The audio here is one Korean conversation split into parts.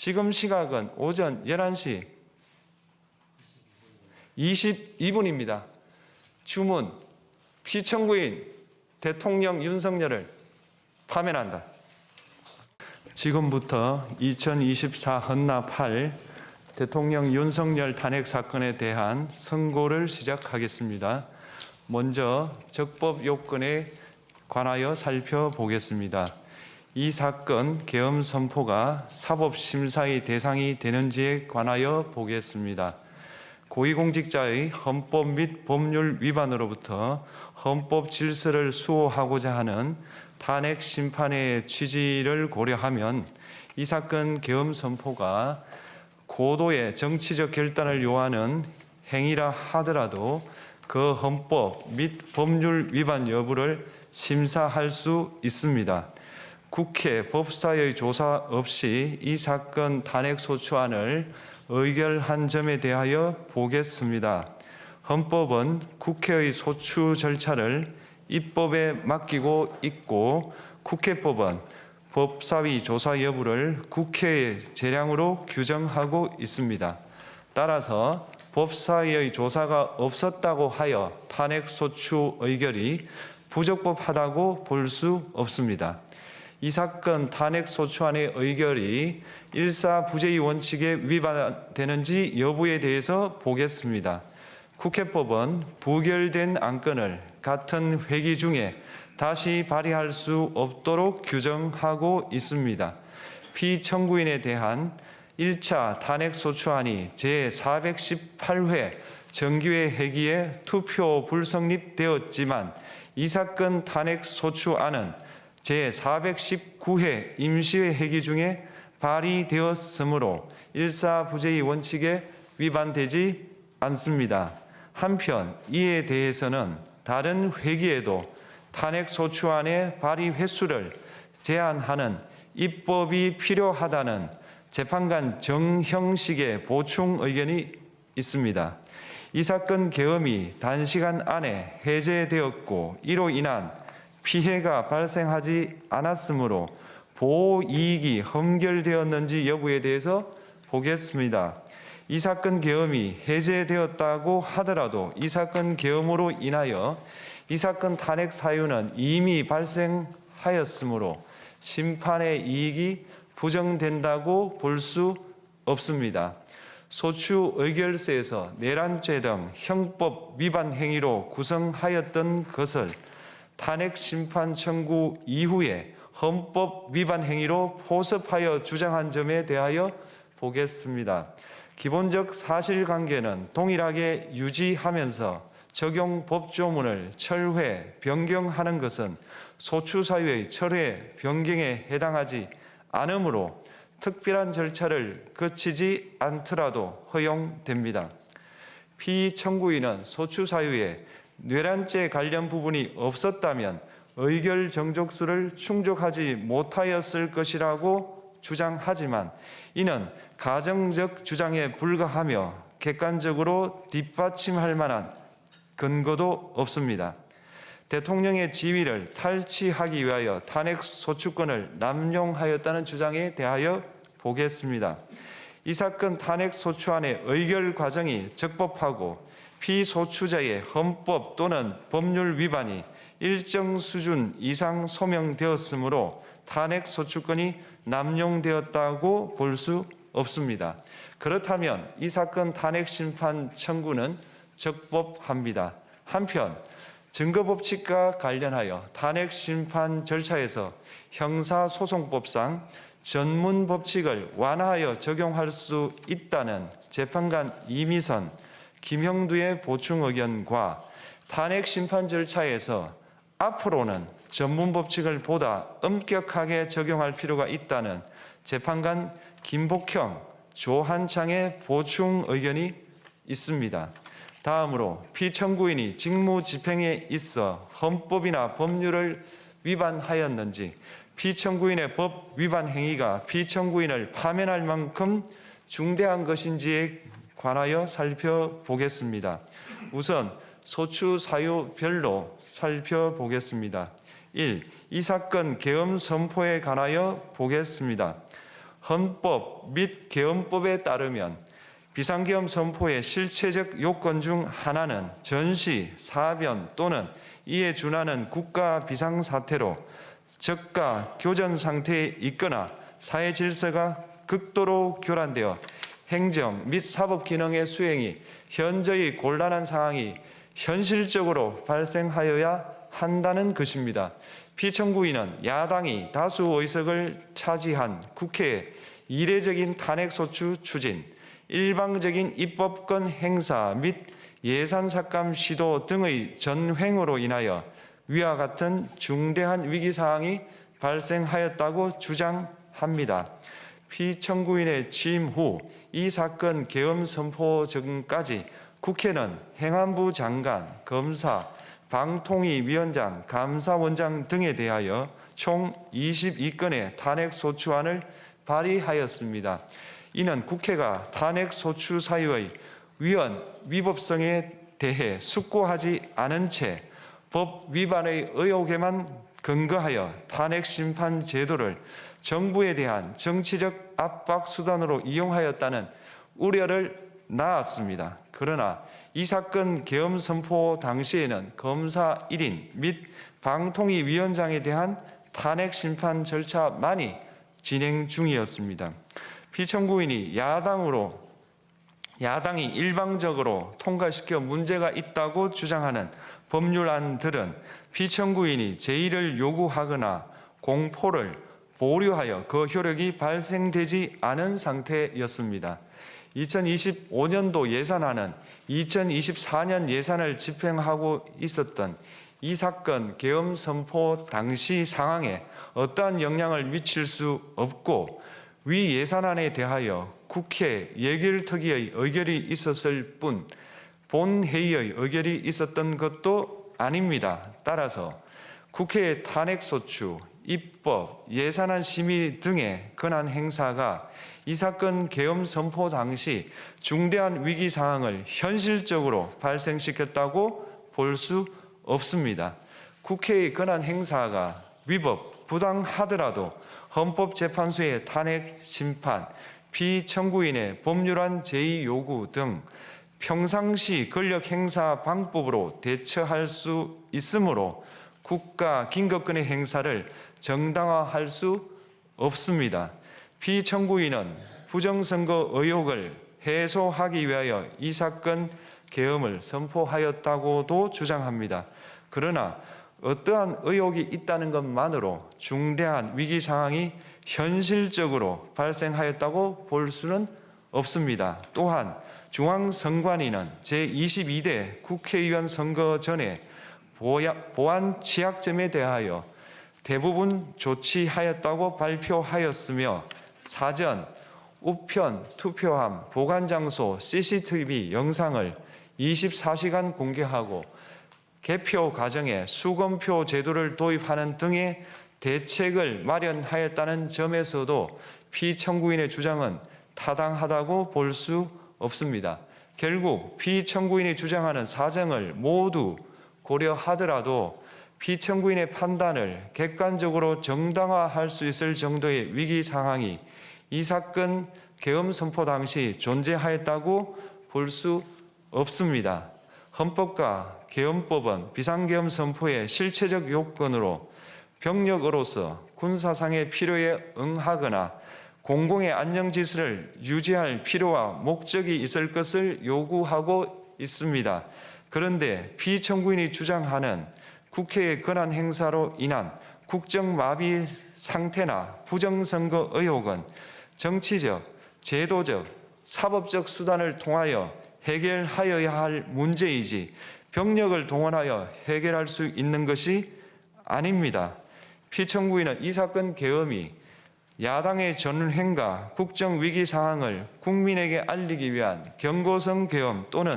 지금 시각은 오전 11시 22분입니다. 주문, 피청구인 대통령 윤석열을 파면한다. 지금부터 2024 헌납 8 대통령 윤석열 탄핵 사건에 대한 선고를 시작하겠습니다. 먼저 적법 요건에 관하여 살펴보겠습니다. 이 사건 계엄 선포가 사법심사의 대상이 되는지에 관하여 보겠습니다. 고위공직자의 헌법 및 법률 위반으로부터 헌법 질서를 수호하고자 하는 탄핵 심판의 취지를 고려하면 이 사건 계엄 선포가 고도의 정치적 결단을 요하는 행위라 하더라도 그 헌법 및 법률 위반 여부를 심사할 수 있습니다. 국회 법사의 조사 없이 이 사건 탄핵 소추안을 의결한 점에 대하여 보겠습니다. 헌법은 국회의 소추 절차를 입법에 맡기고 있고 국회법은 법사위 조사 여부를 국회의 재량으로 규정하고 있습니다. 따라서 법사위의 조사가 없었다고 하여 탄핵 소추 의결이 부적법하다고 볼 수 없습니다. 이 사건 탄핵 소추안의 의결이 일사부재의 원칙에 위반되는지 여부에 대해서 보겠습니다. 국회법은 부결된 안건을 같은 회기 중에 다시 발의할 수 없도록 규정하고 있습니다. 피청구인에 대한 1차 탄핵 소추안이 제418회 정기회 회기에 투표 불성립되었지만 이 사건 탄핵 소추안은 제419회 임시회 회기 중에 발의되었으므로 일사부재의 원칙에 위반되지 않습니다. 한편 이에 대해서는 다른 회기에도 탄핵 소추안의 발의 횟수를 제한하는 입법이 필요하다는 재판관 정형식의 보충 의견이 있습니다. 이 사건 계엄이 단시간 안에 해제되었고 이로 인한 피해가 발생하지 않았으므로 보호 이익이 험결되었는지 여부에 대해서 보겠습니다. 이 사건 계엄이 해제되었다고 하더라도 이 사건 계엄으로 인하여 이 사건 탄핵 사유는 이미 발생하였으므로 심판의 이익이 부정된다고 볼 수 없습니다. 소추 의결서에서 내란죄 등 형법 위반 행위로 구성하였던 것을 탄핵 심판 청구 이후에 헌법 위반 행위로 포섭하여 주장한 점에 대하여 보겠습니다. 기본적 사실관계는 동일하게 유지하면서 적용 법조문을 철회, 변경하는 것은 소추 사유의 철회, 변경에 해당하지 않으므로 특별한 절차를 거치지 않더라도 허용됩니다. 피청구인은 소추 사유에 내란죄 관련 부분이 없었다면 의결 정족수를 충족하지 못하였을 것이라고 주장하지만 이는 가정적 주장에 불과하며 객관적으로 뒷받침할 만한 근거도 없습니다. 대통령의 지위를 탈취하기 위하여 탄핵 소추권을 남용하였다는 주장에 대하여 보겠습니다. 이 사건 탄핵 소추안의 의결 과정이 적법하고 피소추자의 헌법 또는 법률 위반이 일정 수준 이상 소명되었으므로 탄핵 소추권이 남용되었다고 볼 수 없습니다. 그렇다면 이 사건 탄핵 심판 청구는 적법합니다. 한편 증거법칙과 관련하여 탄핵 심판 절차에서 형사소송법상 전문 법칙을 완화하여 적용할 수 있다는 재판관 이미선, 김형두의 보충 의견과 탄핵 심판 절차에서 앞으로는 전문 법칙을 보다 엄격하게 적용할 필요가 있다는 재판관 김복형, 조한창의 보충 의견이 있습니다. 다음으로 피청구인이 직무집행에 있어 헌법이나 법률을 위반하였는지 피청구인의 법 위반 행위가 피청구인을 파면할 만큼 중대한 것인지에 관하여 살펴보겠습니다. 우선 소추 사유별로 살펴보겠습니다. 1. 이 사건 계엄 선포에 관하여 보겠습니다. 헌법 및 계엄법에 따르면 비상계엄 선포의 실체적 요건 중 하나는 전시, 사변 또는 이에 준하는 국가 비상사태로 저가 교전 상태에 있거나 사회 질서가 극도로 교란되어 행정 및 사법 기능의 수행이 현저히 곤란한 상황이 현실적으로 발생하여야 한다는 것입니다. 피청구인은 야당이 다수 의석을 차지한 국회의 이례적인 탄핵소추 추진, 일방적인 입법권 행사 및 예산 삭감 시도 등의 전횡으로 인하여 위와 같은 중대한 위기사항이 발생하였다고 주장합니다. 피청구인의 취임 후 이 사건 계엄 선포 전까지 국회는 행안부 장관, 검사, 방통위위원장, 감사원장 등에 대하여 총 22건의 탄핵소추안을 발의하였습니다. 이는 국회가 탄핵소추 사유의 위헌, 위법성에 대해 숙고하지 않은 채 법 위반의 의혹에만 근거하여 탄핵심판 제도를 정부에 대한 정치적 압박 수단으로 이용하였다는 우려를 낳았습니다. 그러나 이 사건 계엄 선포 당시에는 검사 1인 및 방통위위원장에 대한 탄핵 심판 절차만이 진행 중이었습니다. 피청구인이 야당이 일방적으로 통과시켜 문제가 있다고 주장하는 법률안들은 피청구인이 제의를 요구하거나 공포를 보류하여 그 효력이 발생되지 않은 상태였습니다. 2025년도 예산안은 2024년 예산을 집행하고 있었던 이 사건 계엄 선포 당시 상황에 어떠한 영향을 미칠 수 없고 위 예산안에 대하여 국회 예결특위의 의결이 있었을 뿐 본회의의 의결이 있었던 것도 아닙니다. 따라서 국회의 탄핵소추, 입법, 예산안 심의 등의 권한 행사가 이 사건 계엄 선포 당시 중대한 위기 상황을 현실적으로 발생시켰다고 볼 수 없습니다. 국회의 권한 행사가 위법, 부당하더라도 헌법재판소의 탄핵 심판, 피청구인의 법률안 제의 요구 등 평상시 권력 행사 방법으로 대처할 수 있으므로 국가 긴급권의 행사를 정당화할 수 없습니다. 피청구인은 부정선거 의혹을 해소하기 위하여 이 사건 계엄을 선포하였다고도 주장합니다. 그러나 어떠한 의혹이 있다는 것만으로 중대한 위기 상황이 현실적으로 발생하였다고 볼 수는 없습니다. 또한 중앙선관위는 제22대 국회의원 선거 전에 보안 취약점에 대하여 대부분 조치하였다고 발표하였으며 사전, 우편, 투표함, 보관장소, CCTV 영상을 24시간 공개하고 개표 과정에 수검표 제도를 도입하는 등의 대책을 마련하였다는 점에서도 피청구인의 주장은 타당하다고 볼 수 없습니다. 결국 피청구인이 주장하는 사정을 모두 고려하더라도 피청구인의 판단을 객관적으로 정당화할 수 있을 정도의 위기 상황이 이 사건 계엄 선포 당시 존재하였다고 볼 수 없습니다. 헌법과 계엄법은 비상계엄 선포의 실체적 요건으로 병력으로서 군사상의 필요에 응하거나 공공의 안정질서를 유지할 필요와 목적이 있을 것을 요구하고 있습니다. 그런데 피청구인이 주장하는 국회의 권한 행사로 인한 국정마비 상태나 부정선거 의혹은 정치적, 제도적, 사법적 수단을 통하여 해결하여야 할 문제이지 병력을 동원하여 해결할 수 있는 것이 아닙니다. 피청구인은 이 사건 계엄이 야당의 전횡과 국정위기 상황을 국민에게 알리기 위한 경고성 계엄 또는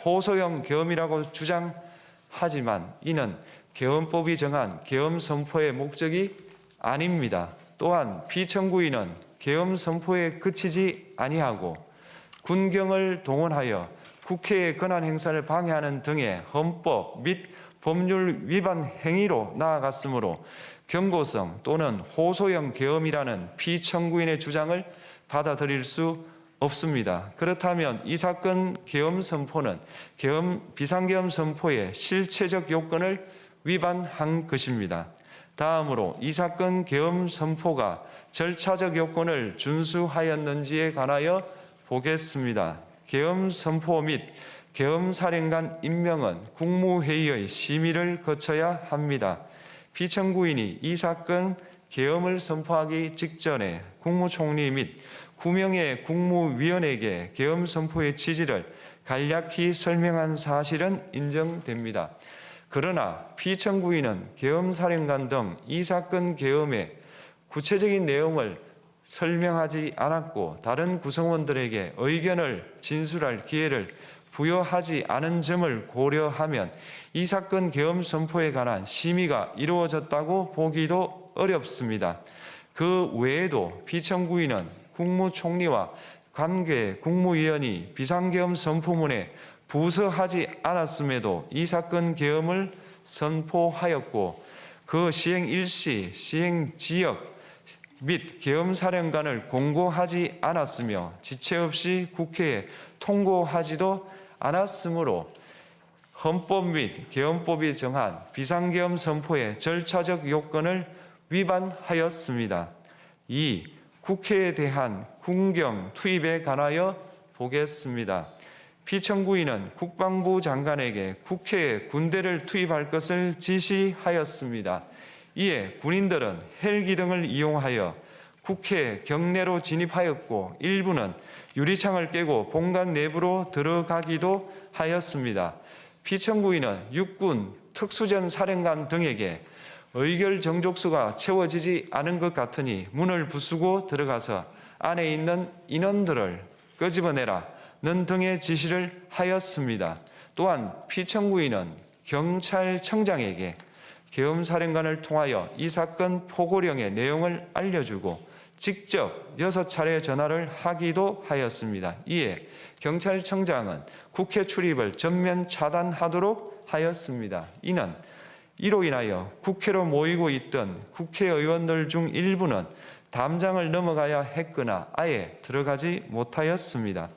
호소형 계엄이라고 주장하지만 이는 계엄법이 정한 계엄 선포의 목적이 아닙니다. 또한 피청구인은 계엄 선포에 그치지 아니하고 군경을 동원하여 국회의 권한 행사를 방해하는 등의 헌법 및 법률 위반 행위로 나아갔으므로 경고성 또는 호소형 계엄이라는 피청구인의 주장을 받아들일 수 없습니다. 그렇다면 이 사건 계엄 선포는 비상계엄 선포의 실체적 요건을 위반한 것입니다. 다음으로 이 사건 계엄 선포가 절차적 요건을 준수하였는지에 관하여 보겠습니다. 계엄 선포 및 계엄 사령관 임명은 국무회의의 심의를 거쳐야 합니다. 피청구인이 이 사건 계엄을 선포하기 직전에 국무총리 및 9명의 국무위원에게 계엄 선포의 취지를 간략히 설명한 사실은 인정됩니다. 그러나 피청구인은 계엄사령관 등 이 사건 계엄의 구체적인 내용을 설명하지 않았고 다른 구성원들에게 의견을 진술할 기회를 부여하지 않은 점을 고려하면 이 사건 계엄 선포에 관한 심의가 이루어졌다고 보기도 어렵습니다. 그 외에도 피청구인은 국무총리와 관계 국무위원이 비상계엄 선포문에 부서하지 않았음에도 이 사건 계엄을 선포하였고 그 시행 일시, 시행 지역 및 계엄사령관을 공고하지 않았으며 지체 없이 국회에 통고하지도 않았으므로 헌법 및 계엄법이 정한 비상계엄 선포의 절차적 요건을 위반하였습니다. 2. 국회에 대한 군경 투입에 관하여 보겠습니다. 피청구인은 국방부 장관에게 국회에 군대를 투입할 것을 지시하였습니다. 이에 군인들은 헬기 등을 이용하여 국회 경내로 진입하였고 일부는 유리창을 깨고 본관 내부로 들어가기도 하였습니다. 피청구인은 육군 특수전 사령관 등에게 의결 정족수가 채워지지 않은 것 같으니 문을 부수고 들어가서 안에 있는 인원들을 끄집어내라는 등의 지시를 하였습니다. 또한 피청구인은 경찰청장에게 계엄사령관을 통하여 이 사건 포고령의 내용을 알려주고 직접 6차례 전화를 하기도 하였습니다. 이에 경찰청장은 국회 출입을 전면 차단하도록 하였습니다. 이로 인하여 국회로 모이고 있던 국회의원들 중 일부는 담장을 넘어가야 했거나 아예 들어가지 못하였습니다.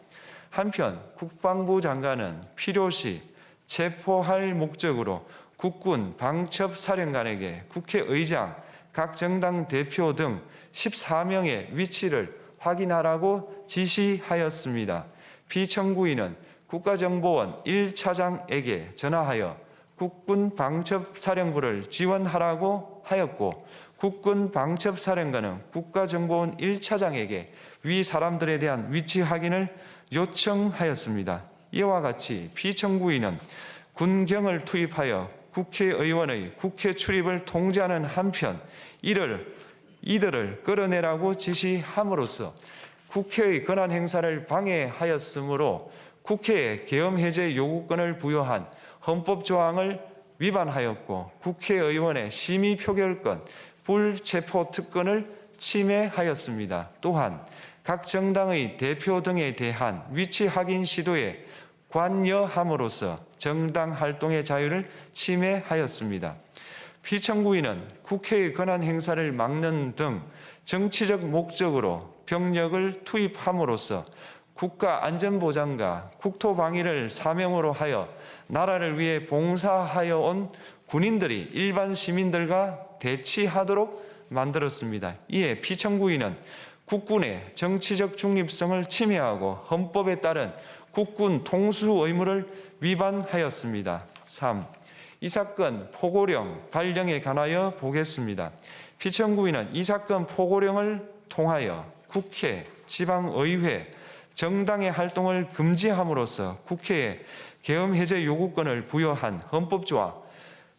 한편 국방부 장관은 필요시 체포할 목적으로 국군 방첩사령관에게 국회의장, 각 정당 대표 등 14명의 위치를 확인하라고 지시하였습니다. 피청구인은 국가정보원 1차장에게 전화하여 국군 방첩사령부를 지원하라고 하였고 국군 방첩사령관은 국가정보원 1차장에게 위 사람들에 대한 위치 확인을 요청하였습니다. 이와 같이 피청구인은 군경을 투입하여 국회의원의 국회 출입을 통제하는 한편 이들을 끌어내라고 지시함으로써 국회의 권한 행사를 방해하였으므로 국회에 계엄 해제 요구권을 부여한 헌법 조항을 위반하였고 국회의원의 심의 표결권, 불체포 특권을 침해하였습니다. 또한 각 정당의 대표 등에 대한 위치 확인 시도에 관여함으로써 정당 활동의 자유를 침해하였습니다. 피청구인은 국회의 권한 행사를 막는 등 정치적 목적으로 병력을 투입함으로써 국가안전보장과 국토방위를 사명으로 하여 나라를 위해 봉사하여 온 군인들이 일반 시민들과 대치하도록 만들었습니다. 이에 피청구인은 국군의 정치적 중립성을 침해하고 헌법에 따른 국군 통수 의무를 위반하였습니다. 3. 이 사건 포고령 발령에 관하여 보겠습니다. 피청구인은 이 사건 포고령을 통하여 국회, 지방의회, 정당의 활동을 금지함으로써 국회에 계엄 해제 요구권을 부여한 헌법조항,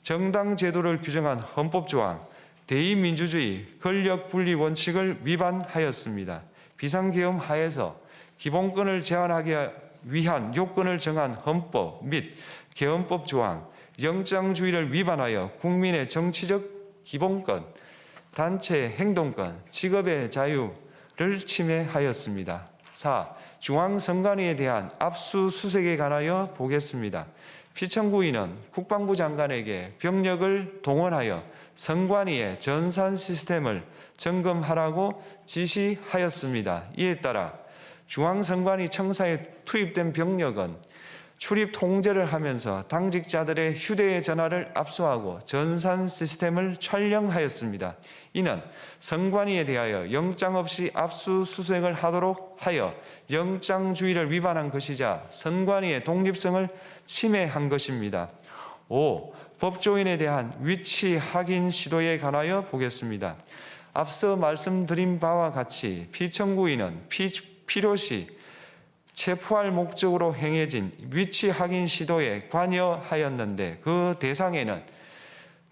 정당 제도를 규정한 헌법조항, 대의민주주의 권력분리 원칙을 위반하였습니다. 비상계엄 하에서 기본권을 제한하기 위한 요건을 정한 헌법 및 계엄법 조항, 영장주의를 위반하여 국민의 정치적 기본권, 단체 행동권, 직업의 자유를 침해하였습니다. 4. 중앙선관위에 대한 압수수색에 관하여 보겠습니다. 피청구인은 국방부 장관에게 병력을 동원하여 선관위의 전산 시스템을 점검하라고 지시하였습니다. 이에 따라 중앙선관위 청사에 투입된 병력은 출입 통제를 하면서 당직자들의 휴대전화를 압수하고 전산 시스템을 촬영하였습니다. 이는 선관위에 대하여 영장 없이 압수수색을 하도록 하여 영장주의를 위반한 것이자 선관위의 독립성을 침해한 것입니다. 5. 법조인에 대한 위치 확인 시도에 관하여 보겠습니다. 앞서 말씀드린 바와 같이 피청구인은 필요시 체포할 목적으로 행해진 위치 확인 시도에 관여하였는데 그 대상에는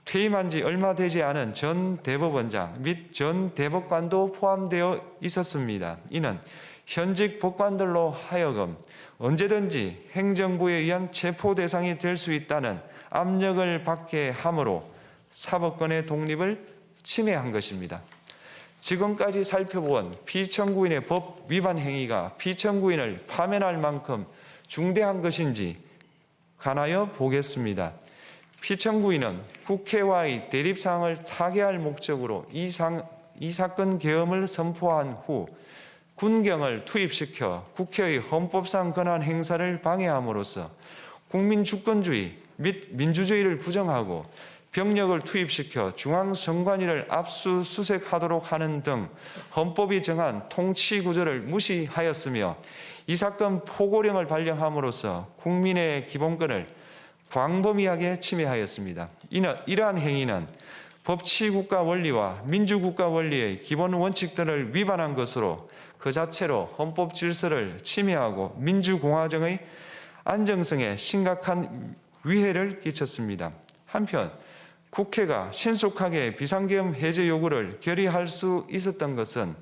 퇴임한 지 얼마 되지 않은 전 대법원장 및 전 대법관도 포함되어 있었습니다. 이는 현직 법관들로 하여금 언제든지 행정부에 의한 체포 대상이 될 수 있다는 압력을 받게 함으로 사법권의 독립을 침해한 것입니다. 지금까지 살펴본 피청구인의 법 위반 행위가 피청구인을 파면할 만큼 중대한 것인지 관하여 보겠습니다. 피청구인은 국회와의 대립사항을 타개할 목적으로 이 사건 계엄을 선포한 후 군경을 투입시켜 국회의 헌법상 권한 행사를 방해함으로써 국민 주권주의 및 민주주의를 부정하고 병력을 투입시켜 중앙선관위를 압수수색하도록 하는 등 헌법이 정한 통치구조를 무시하였으며 이 사건 포고령을 발령함으로써 국민의 기본권을 광범위하게 침해하였습니다. 이러한 행위는 법치국가 원리와 민주국가 원리의 기본 원칙들을 위반한 것으로 그 자체로 헌법 질서를 침해하고 민주공화정의 안정성에 심각한 위해를 끼쳤습니다. 한편 국회가 신속하게 비상계엄 해제 요구를 결의할 수 있었던 것은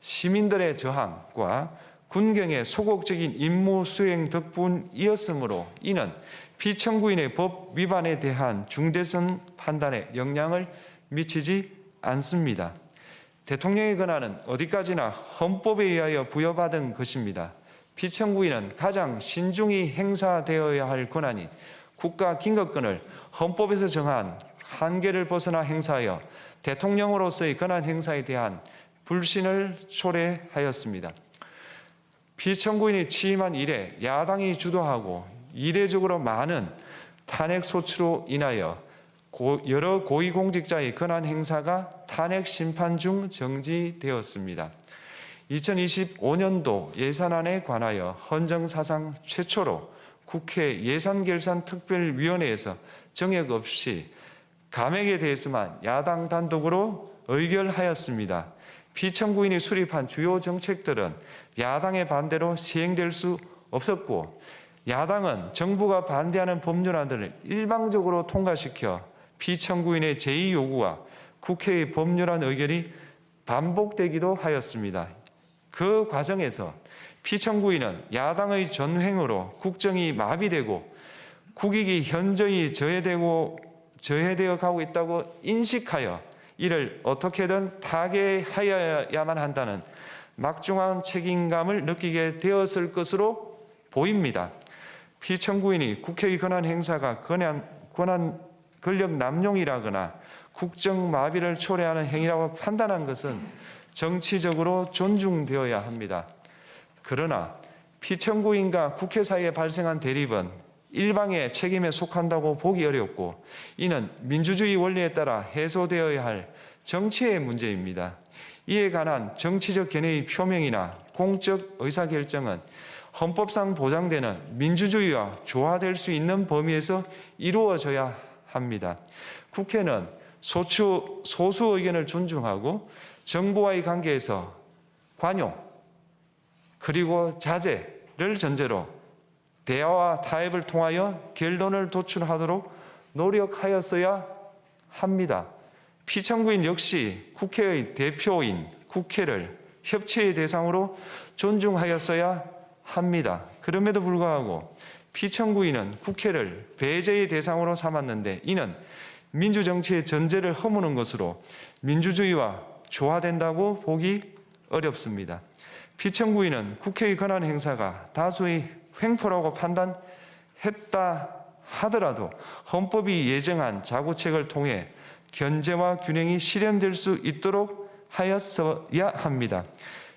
시민들의 저항과 군경의 소극적인 임무 수행 덕분이었으므로 이는 피청구인의 법 위반에 대한 중대성 판단에 영향을 미치지 않습니다. 대통령의 권한은 어디까지나 헌법에 의하여 부여받은 것입니다. 피청구인은 가장 신중히 행사되어야 할 권한인 국가 긴급권을 헌법에서 정한 한계를 벗어나 행사하여 대통령으로서의 권한 행사에 대한 불신을 초래하였습니다. 피청구인이 취임한 이래 야당이 주도하고 이례적으로 많은 탄핵 소추로 인하여 여러 고위공직자의 권한 행사가 탄핵 심판 중 정지되었습니다. 2025년도 예산안에 관하여 헌정사상 최초로 국회 예산결산특별위원회에서 정액 없이 감액에 대해서만 야당 단독으로 의결하였습니다. 피청구인이 수립한 주요 정책들은 야당의 반대로 시행될 수 없었고 야당은 정부가 반대하는 법률안들을 일방적으로 통과시켜 피청구인의 제2 요구와 국회의 법률안 의결이 반복되기도 하였습니다. 그 과정에서 피청구인은 야당의 전횡으로 국정이 마비되고 국익이 현저히 저해되어 가고 있다고 인식하여 이를 어떻게든 타개하여야만 한다는 막중한 책임감을 느끼게 되었을 것으로 보입니다. 피청구인이 국회의 권한 행사가 권력 남용이라거나 국정 마비를 초래하는 행위라고 판단한 것은 정치적으로 존중되어야 합니다. 그러나 피청구인과 국회 사이에 발생한 대립은 일방의 책임에 속한다고 보기 어렵고 이는 민주주의 원리에 따라 해소되어야 할 정치의 문제입니다. 이에 관한 정치적 견해의 표명이나 공적 의사결정은 헌법상 보장되는 민주주의와 조화될 수 있는 범위에서 이루어져야 합니다. 국회는 소수 의견을 존중하고 정부와의 관계에서 관용 그리고 자제를 전제로 대화와 타협을 통하여 결론을 도출하도록 노력하였어야 합니다. 피청구인 역시 국회의 대표인 국회를 협치의 대상으로 존중하였어야 합니다. 그럼에도 불구하고 피청구인은 국회를 배제의 대상으로 삼았는데 이는 민주정치의 전제를 허무는 것으로 민주주의와 조화된다고 보기 어렵습니다. 피청구인은 국회의 권한 행사가 다수의 횡포라고 판단했다 하더라도 헌법이 예정한 자구책을 통해 견제와 균형이 실현될 수 있도록 하였어야 합니다.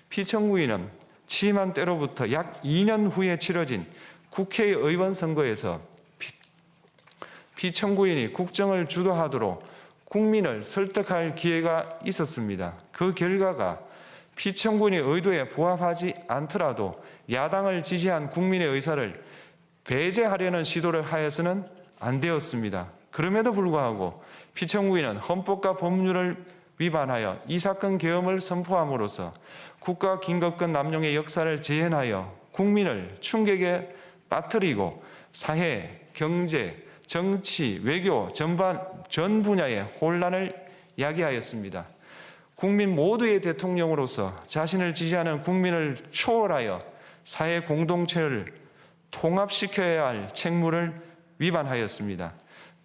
피청구인은 취임한 때로부터 약 2년 후에 치러진 국회의원 선거에서 피청구인이 국정을 주도하도록 국민을 설득할 기회가 있었습니다. 그 결과가 피청구인의 의도에 부합하지 않더라도 야당을 지지한 국민의 의사를 배제하려는 시도를 하여서는 안 되었습니다. 그럼에도 불구하고 피청구인은 헌법과 법률을 위반하여 이 사건 계엄을 선포함으로써 국가 긴급권 남용의 역사를 재현하여 국민을 충격에 빠뜨리고 사회, 경제, 정치, 외교 전 분야의 혼란을 야기하였습니다. 국민 모두의 대통령으로서 자신을 지지하는 국민을 초월하여 사회 공동체를 통합시켜야 할 책무를 위반하였습니다.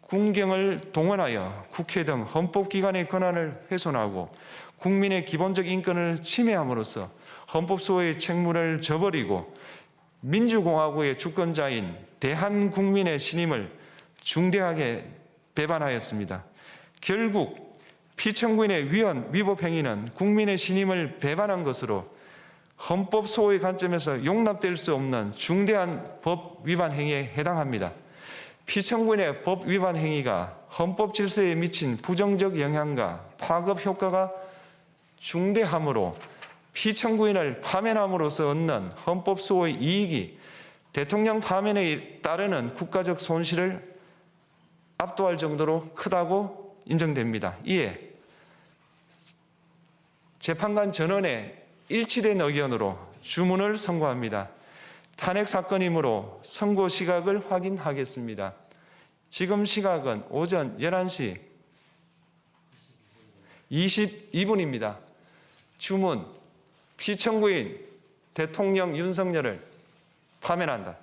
군경을 동원하여 국회 등 헌법기관의 권한을 훼손하고 국민의 기본적 인권을 침해함으로써 헌법 소호의 책무를 저버리고 민주공화국의 주권자인 대한국민의 신임을 중대하게 배반하였습니다. 결국 피청구인의 위법 행위는 국민의 신임을 배반한 것으로 헌법 소호의 관점에서 용납될 수 없는 중대한 법 위반 행위에 해당합니다. 피청구인의 법 위반 행위가 헌법 질서에 미친 부정적 영향과 파급 효과가 중대하므로 피청구인을 파면함으로써 얻는 헌법 소호의 이익이 대통령 파면에 따르는 국가적 손실을 압도할 정도로 크다고 인정됩니다. 이에 재판관 전원의 일치된 의견으로 주문을 선고합니다. 탄핵 사건이므로 선고 시각을 확인하겠습니다. 지금 시각은 오전 11시 22분입니다. 주문, 피청구인 대통령 윤석열을 파면한다.